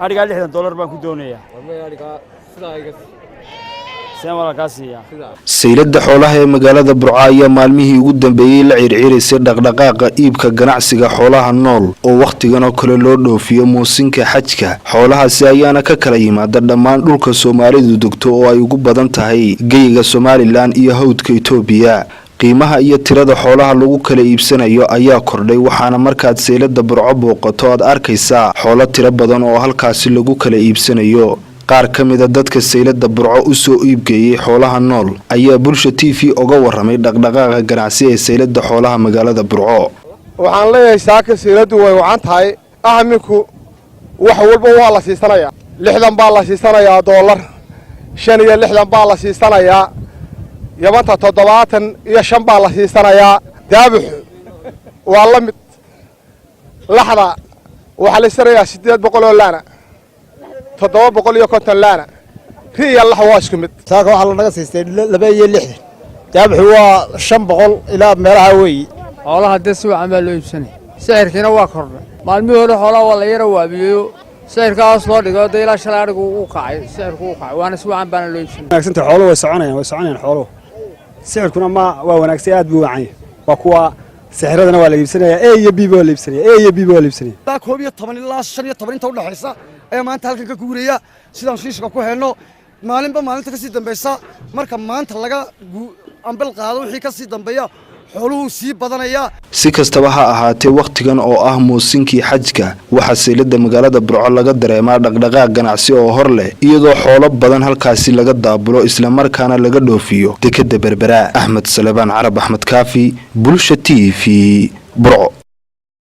أرجع $60 بان كدونية Saylada xoolaha ee magaalada Burco ayaa maalmihii ugu dambeeyay la circiirisay dhaqdhaqaaqa iibka ganacsiga xoolaha nool oo waqtigan oo kale loo dhoofiyo muusinka xajka xoolahaasi ayaana ka kala yimaada dhammaan dhulka Soomaalidu degto oo ay ugu badan tahay geyiga Somaliland iyo hawdka Itoobiya qiimaha iyo tirada xoolaha lagu kala iibsanayo ayaa kordhay waxaana markaad Saylada Burco booqato aad arkaysaa xoolo tiro badan oo halkaasi lagu kala iibsanayo qaar kamida dadka Saylada Burco u soo iibgeeyay xoolaha nool ayaa Bulsho TV uga waramay dhaqdhaqaaqa ganacsi ee Saylada xoolaha magaalada Burco waxaan leeyahay saaka Sayladu way wacan tahay ahminku wax walba waa la siisanayaa 60 baa la siisanayaa $5 65 baa la siisanayaa yabanta 75 baa la siisanayaa daabux waa la mid laxda waxa la sarayaa 800 oo laana 750 laana riya la xawaasku mid saaka waxa la naga siistay 260 daabxu waa 500 ilaa meelaha weey xoolaha dad wacan baa loo iibsanay sicirkiina waa kordhay maalmihii hore xoolaha waa la yara waabiyo sicirkaas loo dhigo ilaa shalay arigu uu kacay sicirku uu kacay waana si wacan baan loo iibsanay wanaagsan xoolo way soconayaan xoolo sicirkuna ma waa wanaagsan aad buu wacan waa kuwa sixradana waa la iibsanaya A iyo B baa la iibsanaya taa 12 ilaa 15 inta u dhaxaysa ayaa maanta halkan ka guuraya sidaan shiishka ku helno maalinba maalinta ka sii dambaysa marka maanta laga ambal qaado wixii ka sii dambeeya xooluhu sii badanaya si kastaba ha ahaatee waqtigan oo ah muusinkii xajka waxa Saylada magaalada Burco laga dareemaa dhaqdhaqaaq ganacsi oo hor leh iyadoo xoolo badan halkaasi laga daabulo isla markaana laga dhoofiyo dekada Berbera Axmed Salebaan Carab Axmed Kaafi Bulsho TV Burco